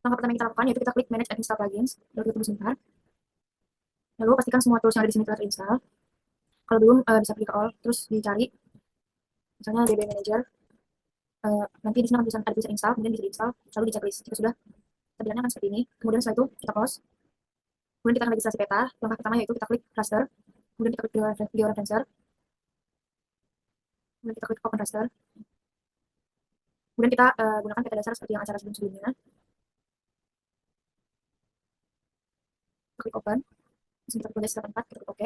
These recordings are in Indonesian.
Langkah pertama yang kita lakukan yaitu kita klik Manage and Install Plugins, lalu kita tunggu sebentar. Lalu pastikan semua tools yang ada di sini telah terinstall. Kalau belum, bisa klik ke all, terus dicari, misalnya DB Manager. Nanti di sini akan tulisan ada tulisan install, kemudian bisa diinstal, lalu di checklist. Jika sudah, tampilannya akan seperti ini. Kemudian setelah itu kita close. Kemudian kita akan registrasi peta. Langkah pertama yaitu kita klik raster, kemudian kita klik georeferencer, kemudian kita klik open raster. Kemudian kita gunakan peta dasar seperti yang acara sebelum-sebelumnya. Kita klik open, di sini kita klik 84, kita klik OK.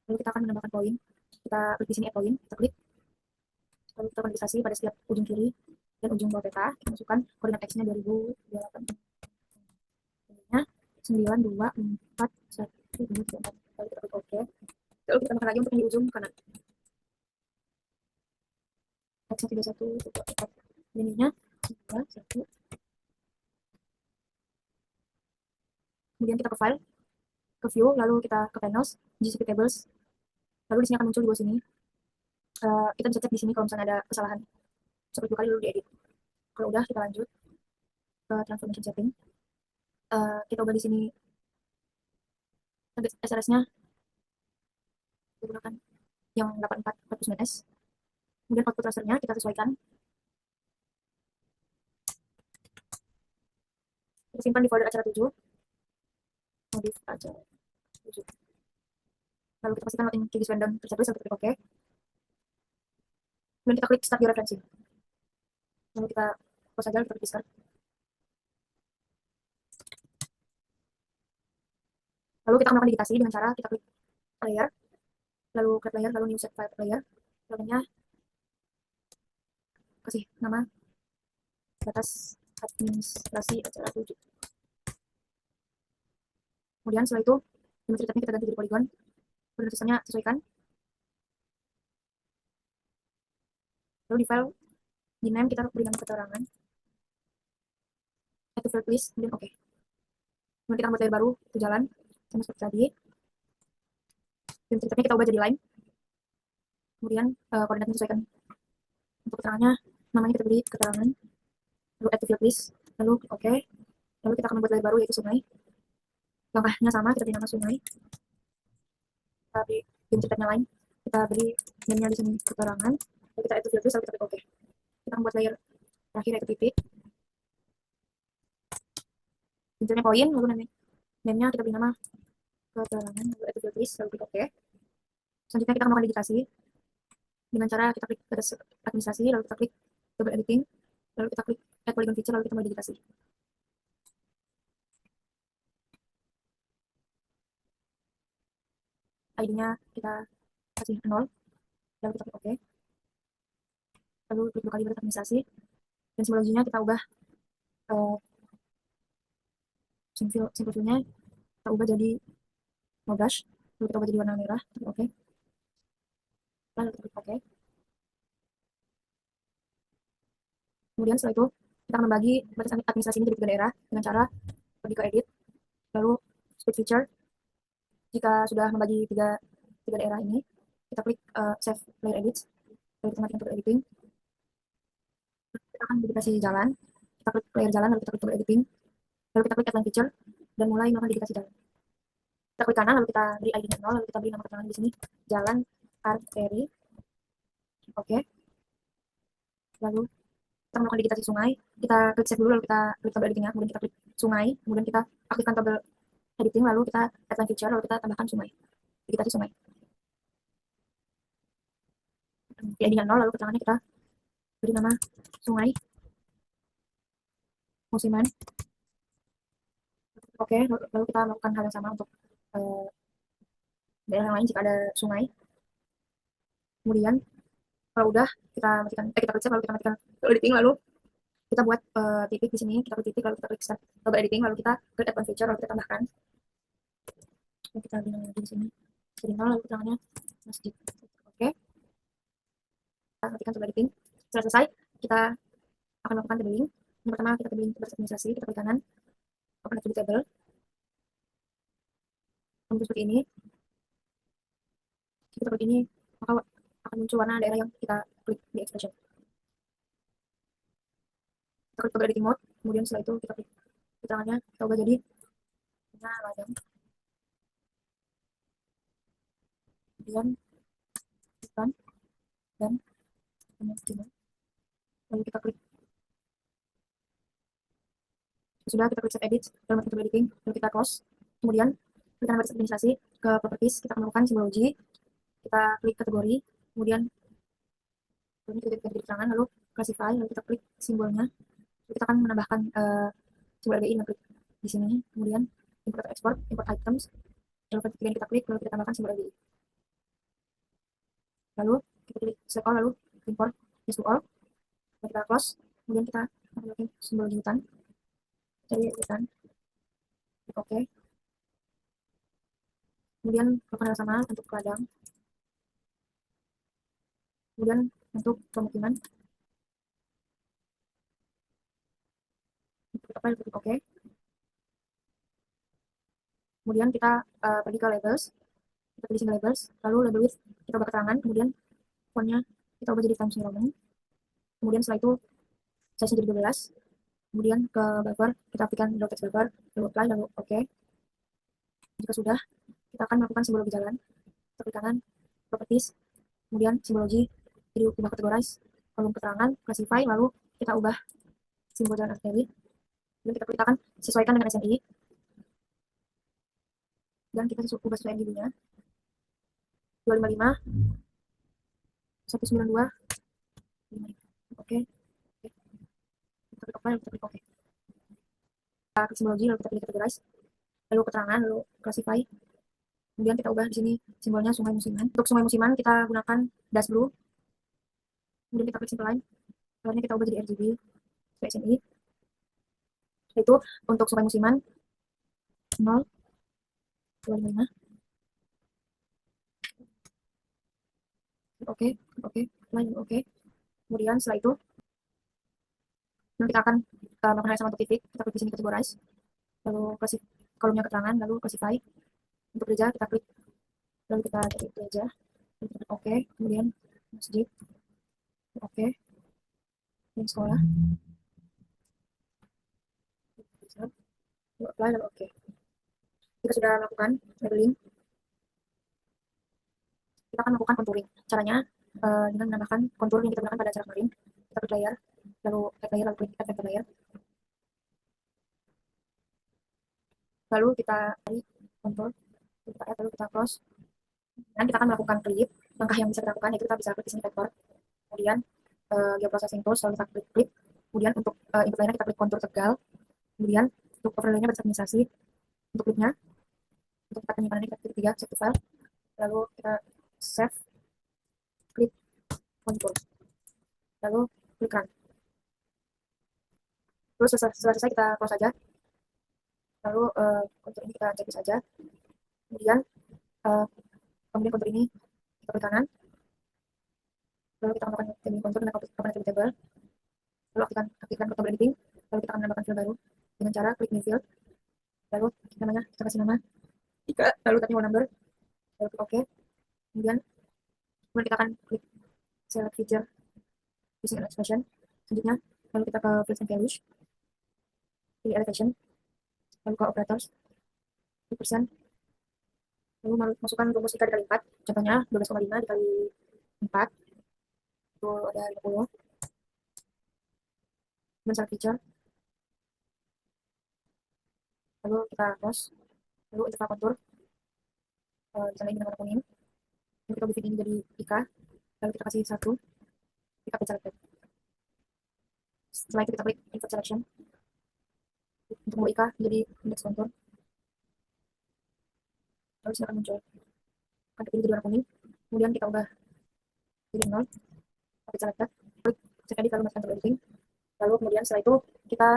Lalu kita akan menambahkan poin. Kita klik di sini add poin, kita klik. Lalu kita registrasi pada setiap ujung kiri dan ujung bawah peta. Kita masukkan koordinat X-nya 2028. Nya 9, 2, 4, 1, 2, 3, 4. Lalu kita klik OK. Lalu kita tambahkan lagi untuk yang di ujung kanan. X-nya 31, 4. Ininya 2, 1. Kemudian kita ke file, ke view, lalu kita ke panels, GCP tables. Lalu di sini akan muncul di bawah sini. Kita bisa cek di sini kalau misalnya ada kesalahan. Seperti kali lalu diedit. Kalau udah, kita lanjut ke transformation setting. Kita ubah di sini SRS-nya gunakan yang 84 ms. Kemudian output rasternya kita sesuaikan. Kita simpan di folder acara 7. Modif acara 7. Lalu kita pastikan login QGIS random terchecklist, lalu kita klik OK. Kemudian kita klik start georeferensi. Lalu kita close saja, kita klik start. Lalu kita akan melakukan digitasi dengan cara kita klik layer, lalu create layer, lalu new set file layer. Lalunya kasih nama batas administrasi acara 7. Kemudian setelah itu geometri type-nya kita ganti jadi polygon. Kemudian tulisannya sesuaikan. Lalu di file di name kita beri nama keterangan. Add to field list, kemudian OK. Kemudian kita buat layer baru, itu jalan sama seperti tadi. Geometri type-nya kita ubah jadi line. Kemudian koordinatnya disesuaikan. Untuk keterangannya, namanya kita beri keterangan. Lalu add to field list, lalu klik OK. Lalu kita akan membuat layer baru yaitu sungai. Langkahnya sama, kita beri nama sungai. Kita beri geometri type-nya line. Kita beri name-nya di sini keterangan. Lalu kita add to field list, lalu kita klik OK. Kita membuat layer terakhir yaitu titik. Bentuknya poin, lalu name-nya kita beri nama keterangan, lalu add to field list, lalu klik OK. Selanjutnya kita akan melakukan digitasi dengan cara kita klik batas administrasi, lalu kita klik double editing, lalu kita klik add polygon feature, lalu kita mulai digitasi. ID-nya kita kasih 0, lalu kita klik OK. Lalu klik 2 kali batas administrasi, dan simbologinya kita ubah simple view-nya kita ubah jadi no brush, lalu kita ubah jadi warna merah, kita klik OK. Lalu kita klik OK. Kemudian setelah itu kita akan membagi batas administrasi ini jadi 3 daerah dengan cara pergi ke edit, lalu split feature. Jika sudah membagi tiga daerah ini, kita klik save layer edits, lalu kita matikan double editing. Kita akan digitasi jalan, kita klik layer jalan, lalu kita klik double editing, lalu kita klik add line feature, dan mulai melakukan digitasi jalan. Kita klik kanan, lalu kita beri ID-nya 0, lalu kita beri nama keterangan di sini, jalan arteri. Oke. Lalu kita melakukan digitasi sungai, kita klik save dulu, lalu kita klik tabel editingnya, kemudian kita klik sungai, kemudian kita aktifkan tabel editing, lalu kita add line feature, lalu kita tambahkan sungai, digitasi sungai. Di ID-nya 0, lalu keterangannya kita beri nama sungai musiman. Oke, lalu kita melakukan hal yang sama untuk daerah yang lain jika ada sungai. Kemudian kalau udah kita matikan, kita klik save, lalu kita matikan editing, lalu kita buat titik di sini, kita klik titik, lalu kita klik start double editing, lalu kita klik add one feature, lalu kita tambahkan. Lalu kita beri lagi di sini, jadi 0, lalu keterangannya masjid. Oke, kita matikan double editing. Setelah selesai, kita akan melakukan tabeling. Yang pertama kita tabeling batas administrasi, kita klik kanan, open attribute table. Muncul seperti ini. Jika kita klik ini, maka akan muncul warna daerah yang kita klik di expression. Kita klik double editing mode, Kemudian setelah itu kita klik keterangannya, kita ubah jadi ladang. Kemudian bukan dan kemungkinan. Lalu kita klik, sudah kita klik save edit dalam fitur editing, lalu kita close. Kemudian klik kanan baris administrasi ke properties, kita akan melakukan simbologi, kita klik kategori, kemudian ini kita klik keterangan, lalu classify, lalu kita klik simbolnya, lalu kita akan menambahkan simbol RGI dengan klik di sini, kemudian import atau export, import items, lalu kemudian kita klik, lalu kita tambahkan simbol RGI, lalu kita klik select all, lalu import yes to all, lalu kita close, kemudian kita masukin simbol hutan, cari hutan, klik OK, kemudian lakukan hal sama untuk ladang, kemudian untuk pemukiman, klik OK, kemudian kita pergi ke labels, kita pilih single labels, lalu label width kita ubah keterangan, kemudian fontnya kita ubah jadi Times New Roman, kemudian setelah itu size-nya jadi 12, kemudian ke buffer kita aktifkan draw text buffer, lalu apply, lalu OK. Jika sudah, kita akan melakukan simbologi jalan, kita klik kanan, properties, kemudian simbologi, jadi ubah categorize, kolom keterangan, classify, lalu kita ubah simbol jalan arteri, dan kita klik sesuaikan dengan SNI, dan kita ubah sesuai MDB-nya 255 192 oke, kita klik apply, lalu kita klik OK. Kita klik simbologi, lalu kita pilih categorize, lalu keterangan, lalu classify, kemudian kita ubah di sini simbolnya sungai musiman. Untuk sungai musiman kita gunakan dash blue, kemudian kita klik simple line, warnanya kita ubah jadi RGB SNI. Itu untuk sungai musiman 0 255 oke, oke, line oke. Kemudian setelah itu kita akan melakukan hal sama untuk titik, kita klik di sini categorize, lalu kasih kolomnya keterangan, lalu classify. Untuk gereja kita klik, lalu kita cari gereja, lalu kita klik oke, kemudian masjid, oke, dan sekolah, lalu apply, lalu oke. Kita sudah melakukan labeling, kita akan melakukan contouring. Caranya dengan menambahkan kontur yang kita gunakan pada cara kemarin, kita klik layer, lalu add layer, lalu klik add vector layer, lalu kita cari kontur, kita add, lalu kita close, dan kita akan melakukan clip. Langkah yang bisa kita lakukan yaitu kita bisa klik di sini vektor, kemudian geoprocessing tools, lalu kita klik clip, kemudian untuk input lainnya kita klik kontur tegal, kemudian untuk overlay-nya bersinkronisasi, untuk clipnya, untuk tempat penyimpanannya kita klik 3, save to file, lalu kita save, klik kontur, lalu klik run. Terus setelah selesai kita close saja, lalu kontur ini kita copy saja, kemudian kontur ini kita klik kanan, lalu kita melakukan timing kontur dengan komponen table, lalu aktifkan kontur editing, lalu kita akan menambahkan field baru dengan cara klik new field, lalu namanya kita kasih nama 3, lalu tapi whole number, lalu klik OK, kemudian kita akan klik select feature using an expression, selanjutnya lalu kita ke fields and values, pilih elevation, lalu ke operators, persen, lalu masukkan rumus IKA dikali 4, contohnya 12,5 dikali 4, itu ada 50, kemudian select feature, lalu kita close, lalu interval kontur, misalnya ini dengan warna kuning, lalu kita bikin ini jadi IKA, lalu kita kasih 1, kita klik selected. Setelah itu kita klik invert selection untuk mengubah IKA menjadi index kontur, lalu sini akan muncul akan terpilih jadi warna kuning, kemudian kita ubah jadi 0, klik selected, klik check edit, lalu masukkan editing, lalu kemudian setelah itu kita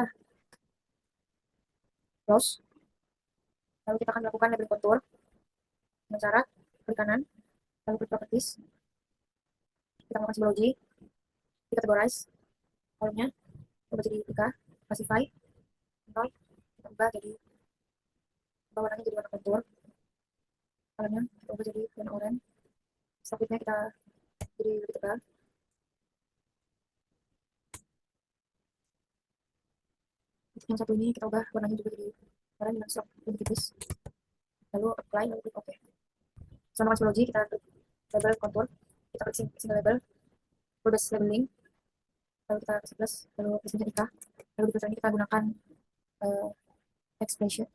close, lalu kita akan melakukan labeling kontur dengan cara klik kanan, lalu klik properties, kita melakukan simbologi, kita categorize, kolomnya ubah jadi IKA, classify, 0, kita ubah jadi warnanya jadi warna kontur, kolomnya kita ubah jadi warna oranye, submitnya kita jadi lebih tebal, yang satu ini kita ubah warnanya juga jadi warna yang stroke lebih tipis, lalu apply, lalu klik OK. Sama Maxology, kita klik label contour, kita klik single label, full base labeling, lalu kita kasih plus, lalu presiden IK, lalu di filter ini kita gunakan uh, expression,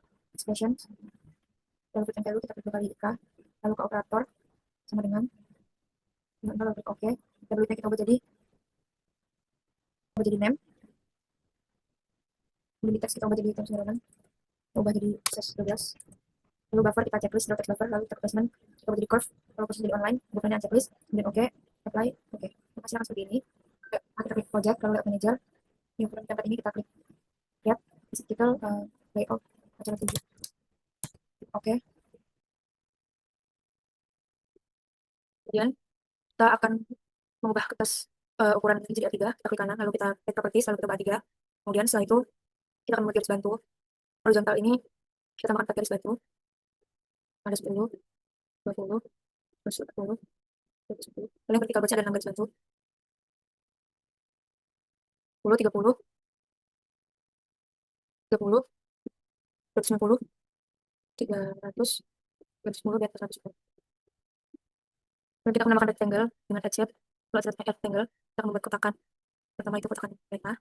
lalu fit and value kita klik 2 kali IK, lalu ke operator sama dengan lalu klik OK, labelnya kita ubah jadi name, kemudian teks kita ubah jadi term sembarangan, kita ubah jadi size 12, lalu buffer kita checklist, lalu text buffer, lalu text placement kita ubah jadi curve, lalu posisi jadi online, bukannya checklist, kemudian OK, apply, OK. Maka silakan seperti ini. Kita klik project, lalu layout manager, yang tempat ini kita klik create, title, layout, acara 7. OK. Kemudian kita akan mengubah kertas ukuran jadi A3, kita klik kanan, lalu kita klik properties, lalu kita ubah A3. Kemudian setelah itu kita akan membuat garis bantu. Horizontal ini kita tambahkan 4 garis bantu. Ada 10, 20, 10, 10. Paling vertikal baca ada 6 garis bantu. 10, 30, 30, 250, 300, 210, di atas 110. Kemudian kita menambahkan rectangle dengan head shape. Kalau ada rectangle, kita akan membuat kotakan. Pertama itu kotakan peta.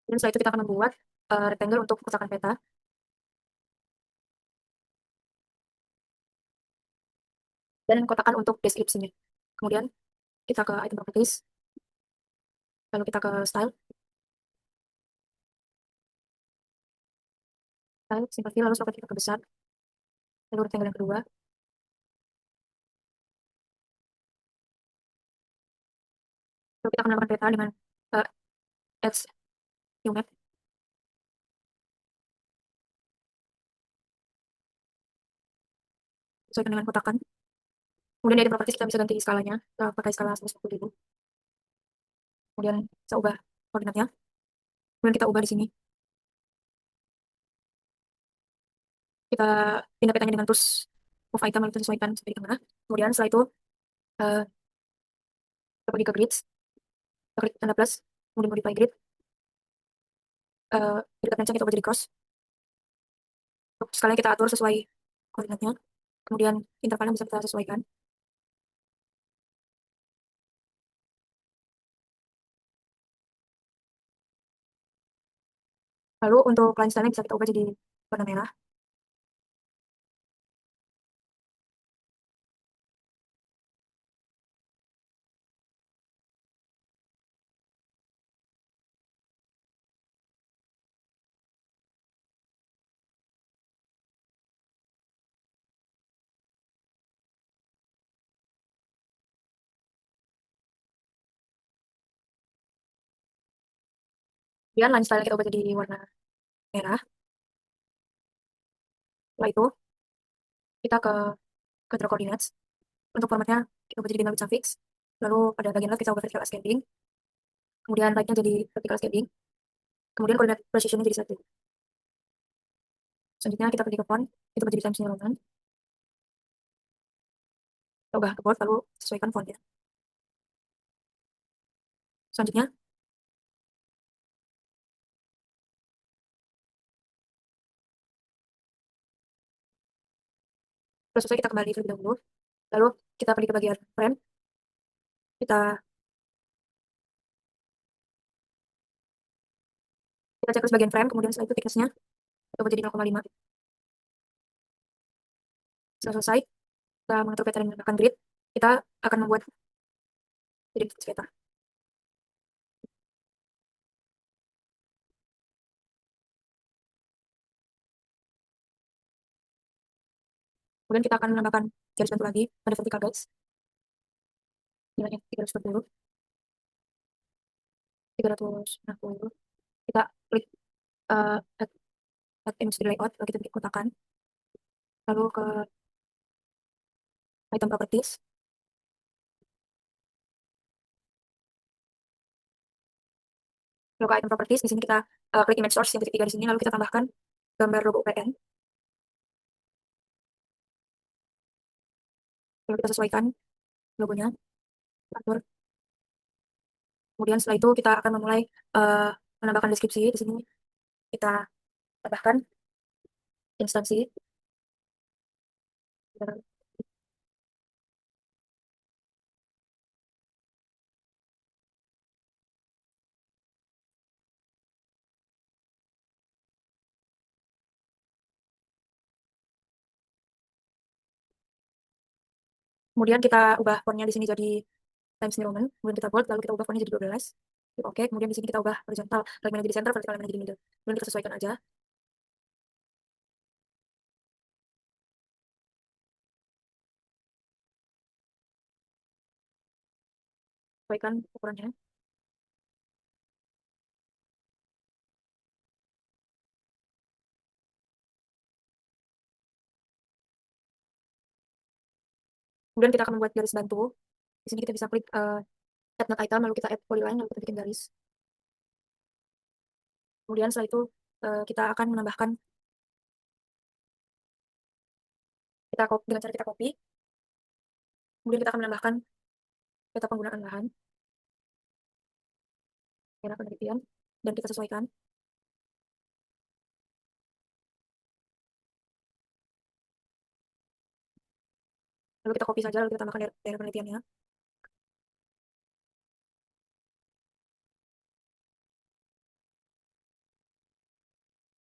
Dan setelah itu kita akan membuat rectangle untuk kotakan peta. Dan kotakan untuk deskripsinya. Kemudian kita ke item properties, lalu kita ke style, simple fill, lalu slot kita ke besar, lalu rectangle yang kedua, lalu kita akan menambahkan peta dengan X unit, sesuaikan dengan kotakan. Kemudian di item properties kita bisa ganti skalanya, kita pakai skala 150.000. Kemudian kita ubah koordinatnya, kemudian kita ubah di sini. Kita pindah petanya dengan tools move item, lalu kita sesuaikan sampai di tengah. Kemudian setelah itu kita pergi ke grids, kita klik tanda plus, kemudian modify grid, dekat kencang kita ubah jadi cross. Untuk skalanya kita atur sesuai koordinatnya, kemudian intervalnya bisa kita sesuaikan. Lalu untuk line style bisa kita ubah jadi warna merah. Kemudian line style kita ubah jadi warna merah. Setelah itu kita ke draw coordinates. Untuk formatnya kita ubah jadi bintang suffix. Lalu pada bagian left kita ubah vertical ascending. Kemudian right-nya jadi vertical ascending. Kemudian koordinat precision-nya jadi 1. Selanjutnya kita pergi ke font, kita ubah jadi Times New Roman. Kita ubah ke bold, lalu sesuaikan fontnya. Selanjutnya setelah selesai kita kembali terlebih dahulu. Lalu kita pergi ke bagian frame. Kita cek ke bagian frame, kemudian setelah itu thickness-nya kita ubah jadi 0,5. Setelah selesai, kita mengatur peta dan menambahkan grid. Kita akan membuat jadi peta. Kemudian kita akan menambahkan garis bantu lagi pada vertical guides. Nilainya 340, 360. Kita klik add, image to layout, lalu kita bikin kotakan. Lalu ke item properties. Lalu ke item properties, di sini kita klik image source yang titik 3 di sini, lalu kita tambahkan gambar logo UPN. Lalu kita sesuaikan logonya, atur. Kemudian setelah itu kita akan memulai menambahkan deskripsi. Di sini kita tambahkan instansi. Kemudian kita ubah fontnya di sini jadi Times New Roman, kemudian kita bold, lalu kita ubah fontnya jadi 12. Klik OK, kemudian di sini kita ubah horizontal, kalimatnya jadi center, vertikal kalimatnya jadi middle. Kemudian kita sesuaikan aja. Sesuaikan ukurannya. Kemudian kita akan membuat garis bantu. Di sini kita bisa klik add not item, lalu kita add polyline, lalu kita bikin garis. Kemudian setelah itu kita akan menambahkan, dengan cara kita copy. Kemudian kita akan menambahkan peta penggunaan lahan, daerah penelitian, dan kita sesuaikan. Lalu kita copy saja, lalu kita tambahkan daerah penelitiannya.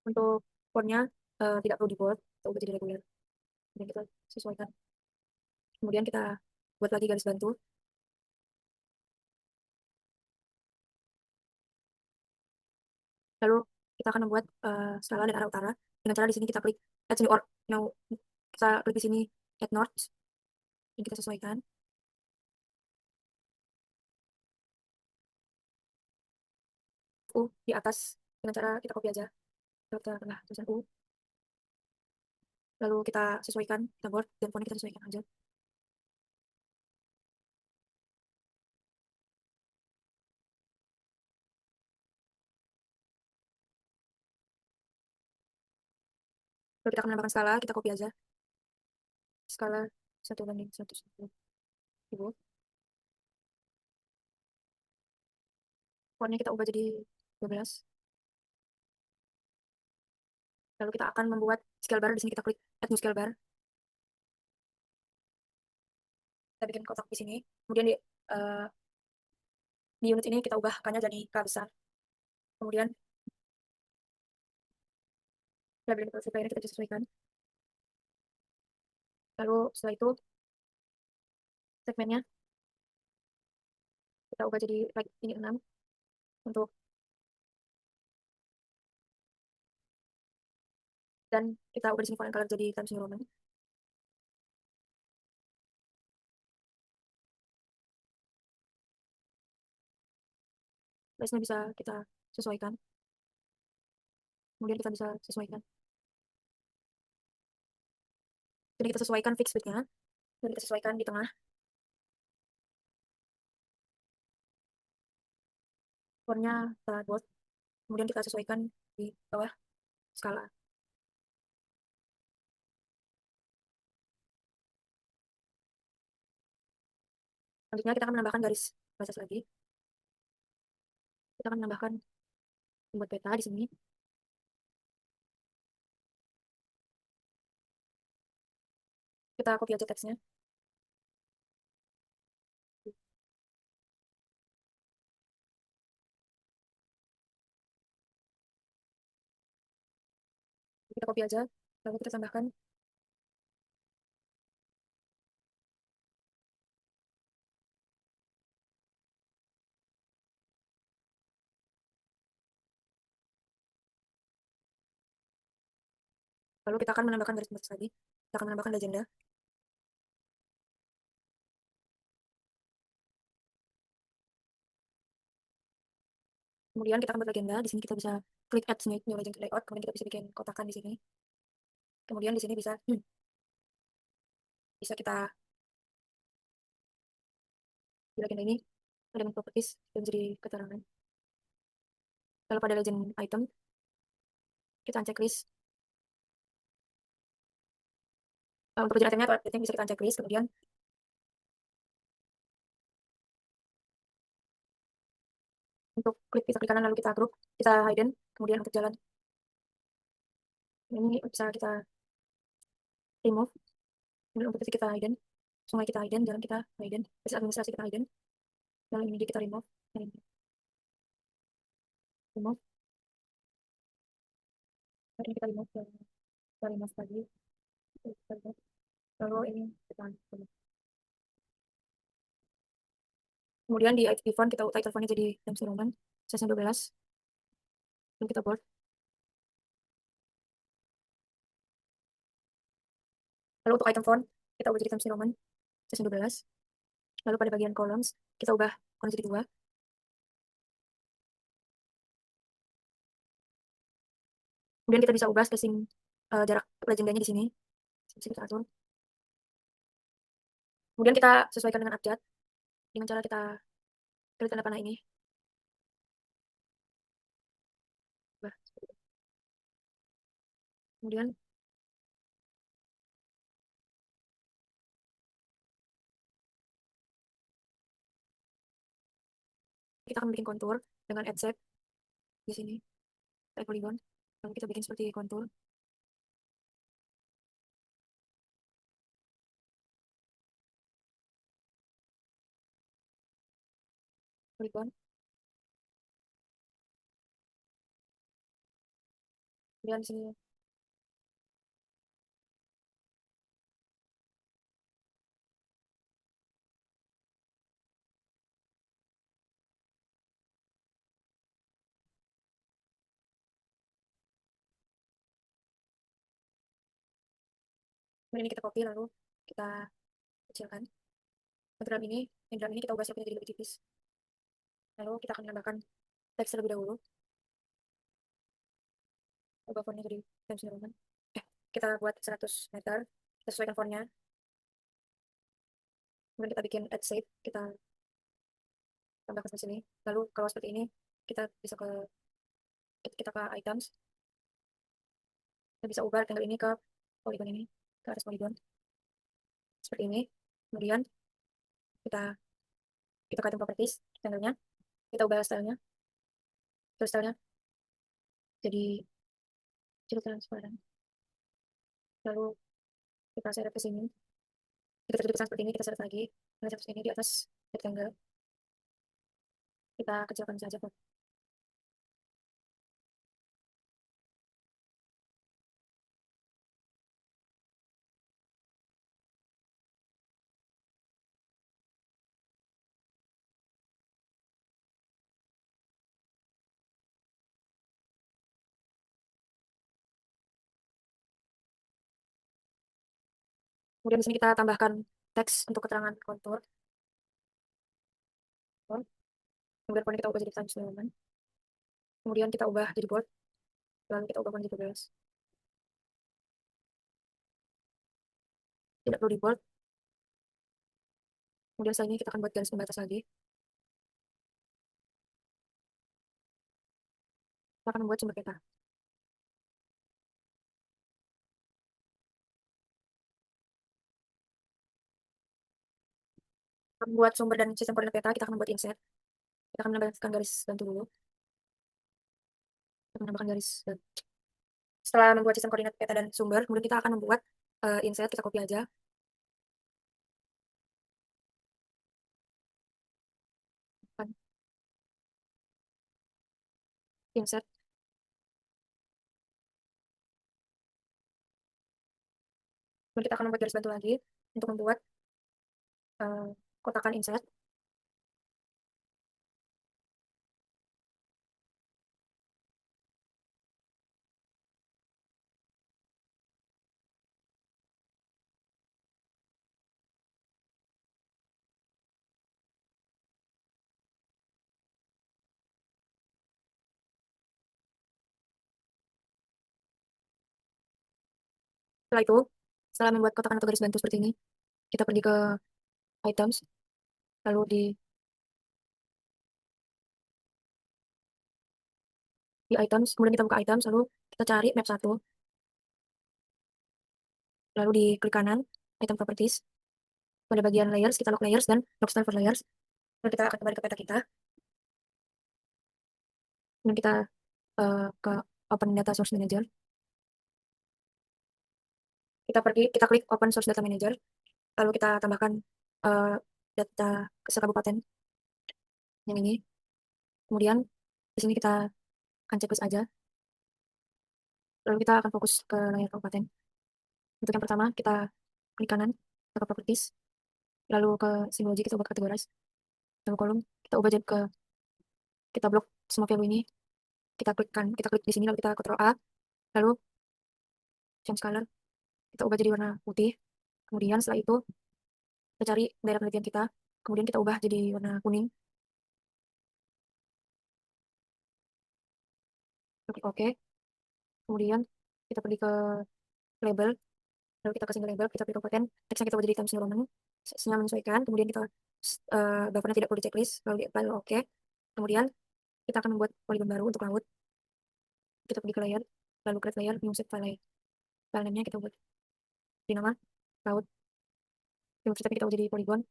Untuk fontnya tidak perlu di bold, kita ubah jadi reguler. Dan kita sesuaikan. Kemudian kita buat lagi garis bantu. Lalu kita akan membuat skala dan arah utara. Dengan cara di sini kita klik add new or no, kita klik di sini add north dan kita sesuaikan. U di atas dengan cara kita copy aja. Lalu kita tengah tulisan U. Lalu kita sesuaikan, kita bold dan fontnya kita sesuaikan aja. Lalu kita akan menambahkan skala, kita copy aja. Skala 1:110. Ibu. Fontnya kita ubah jadi 12. Lalu kita akan membuat scale bar. Di sini kita klik add new scale bar. Kita bikin kotak di sini. Kemudian di unit ini kita ubah K-nya jadi K besar. Kemudian labeling multiplier kita sesuaikan. Lalu setelah itu segmennya kita ubah jadi like ini 6 untuk, dan kita ubah di sini font color jadi Times New Roman. Size-nya bisa kita sesuaikan. Kemudian kita bisa sesuaikan. Jadi kita sesuaikan fix width-nya dan kita sesuaikan di tengah. Fontnya kita bold. Kemudian kita sesuaikan di bawah skala. Selanjutnya kita akan menambahkan garis batas lagi. Kita akan menambahkan membuat peta di sini. Kita copy aja teksnya. Kita copy aja, lalu kita tambahkan. Lalu kita akan menambahkan garis batas lagi. Kita akan menambahkan legenda. Kemudian kita akan buat legenda. Di sini kita bisa klik add new legend layout. Kemudian kita bisa bikin kotakan di sini. Kemudian di sini bisa bisa kita di legenda ini elemen properties dan jadi keterangan. Lalu pada legend item kita uncheck list. Untuk legend itemnya atau item bisa kita uncheck list. Kemudian Untuk bisa klik kanan lalu kita group, kita hidden, kemudian untuk jalan ini bisa kita remove, kemudian untuk kita hidden, sungai kita hidden, jalan kita hidden, bisa administrasi kita hidden, lalu ini kita remove, remove, kemudian kita remove, kita remove lagi, lalu ini kita remove. Kemudian di iPhone kita title font-nya jadi Times New Roman, size 12, lalu kita bold. Lalu untuk item font kita ubah jadi Times New Roman, size 12. Lalu pada bagian columns kita ubah kolom jadi 2. Kemudian kita bisa ubah spacing jarak legendanya di sini. Bisa kita atur. Kemudian kita sesuaikan dengan abjad dengan cara kita klik tanda panah ini. Ubah. Kemudian kita akan bikin kontur dengan add shape di sini, add polygon. Lalu kita bikin seperti kontur. Polygon. Kemudian di sini kemudian ini kita copy lalu kita kecilkan. Yang dalam ini kita ubah shape-nya jadi lebih tipis. Lalu kita akan menambahkan teks terlebih dahulu. Ubah fontnya jadi Times New Roman. Kita buat 100 meter. Kita sesuaikan fontnya. Kemudian kita bikin add shape. Kita tambahkan di sini. Lalu kalau seperti ini, kita bisa kita ke items. Kita bisa ubah rectangle ini ke polygon ini, ke atas polygon. Seperti ini. Kemudian kita ke item properties, rectangle-nya. Kita ubah stylenya. Terus stylenya jadi transparan. Lalu kita seret ke sini. Kita tuliskan seperti ini, kita seret lagi. Dengan satu ini di atas rectangle. Kita kecilkan saja. Kemudian di sini kita tambahkan teks untuk keterangan kontur. Kemudian font kita ubah jadi Times New Roman. Kemudian kita ubah jadi bold. Lalu kita ubah font jadi 12. Tidak perlu di bold. Kemudian setelah ini kita akan buat garis pembatas lagi. Kita akan membuat sumber peta. Untuk membuat sumber dan sistem koordinat peta, kita akan membuat inset. Kita akan menambahkan garis bantu dulu. Kita menambahkan garis bantu. Setelah membuat sistem koordinat peta dan sumber, kemudian kita akan membuat inset. Kita copy aja. Inset. Kemudian kita akan membuat garis bantu lagi untuk membuat kotakan inset. Setelah itu, setelah membuat kotakan atau garis bantu seperti ini, kita pergi ke items, lalu di items, kemudian kita buka items, lalu kita cari map 1, lalu di klik kanan, item properties, pada bagian layers, kita lock layers dan lock style for layers, lalu kita akan kembali ke peta kita, Dan kita ke Open Data Source Manager. Kita klik Open Source Data Manager, lalu kita tambahkan eh, data sekabupaten yang ini. Kemudian di sini kita akan checklist aja, lalu kita akan fokus ke layar kabupaten. Untuk yang pertama, kita klik kanan ke properties, lalu ke simbologi kita ubah kategorize, lalu kolom kita ubah jadi ke kita blok semua value ini. Kita klik di sini, lalu kita Ctrl A, lalu change color kita ubah jadi warna putih. Kemudian setelah itu kita cari daerah penelitian kita, kemudian kita ubah jadi warna kuning. Klik OK. Kemudian kita pergi ke label, lalu kita ke single label, kita pilih kabupaten, teksnya kita ubah jadi Times New Roman, sesuai menyesuaikan. Kemudian kita buffernya tidak perlu di checklist, lalu di apply, lalu OK. Kemudian kita akan membuat polygon baru untuk laut. Kita pergi ke layer, lalu create layer, new set file. File name-nya kita buat di nama laut. Yang kita ubah jadi polygon.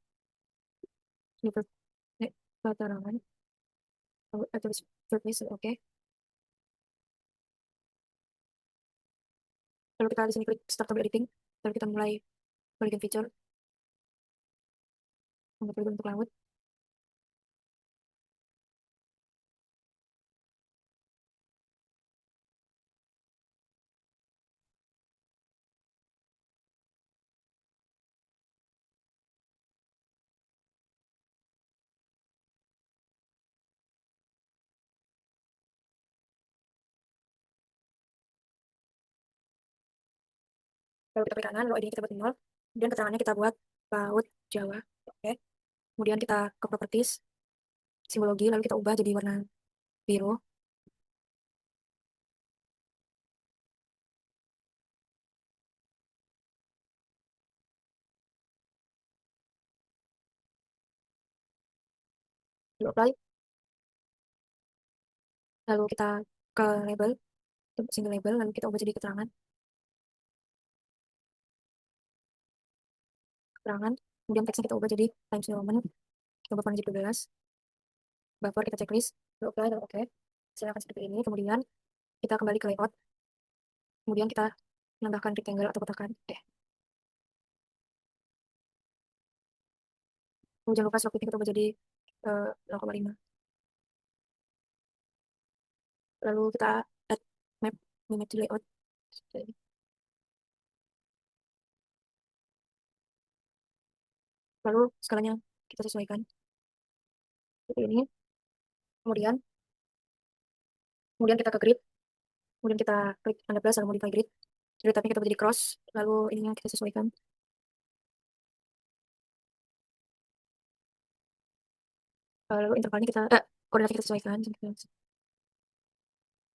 New keterangan, lalu tulis surface, OK. Lalu kita di sini klik start table editing, lalu kita mulai polygon feature, membuat polygon untuk laut. Lalu kita klik kanan, lalu ID kita buat 0, kemudian keterangannya kita buat laut Jawa, OK. Kemudian kita ke properties, simbologi, lalu kita ubah jadi warna biru. Lalu apply, lalu kita ke label, single label, lalu kita ubah jadi keterangan, kemudian teksnya kita ubah jadi Times New Roman, kita ubah warna jadi 12, buffer kita checklist, lalu apply, lalu OK. Silakan seperti ini. Kemudian kita kembali ke layout, kemudian kita menambahkan rectangle atau kotakan. Jangan lupa slot kita ubah jadi 0,5. Lalu kita add map, map di layout. Lalu skalanya kita sesuaikan seperti ini. Kemudian kemudian kita ke grid, kemudian kita klik tanda plus lalu modify grid. Grid tapi kita ubah jadi cross, lalu ininya kita sesuaikan. Lalu intervalnya kita koordinatnya kita sesuaikan.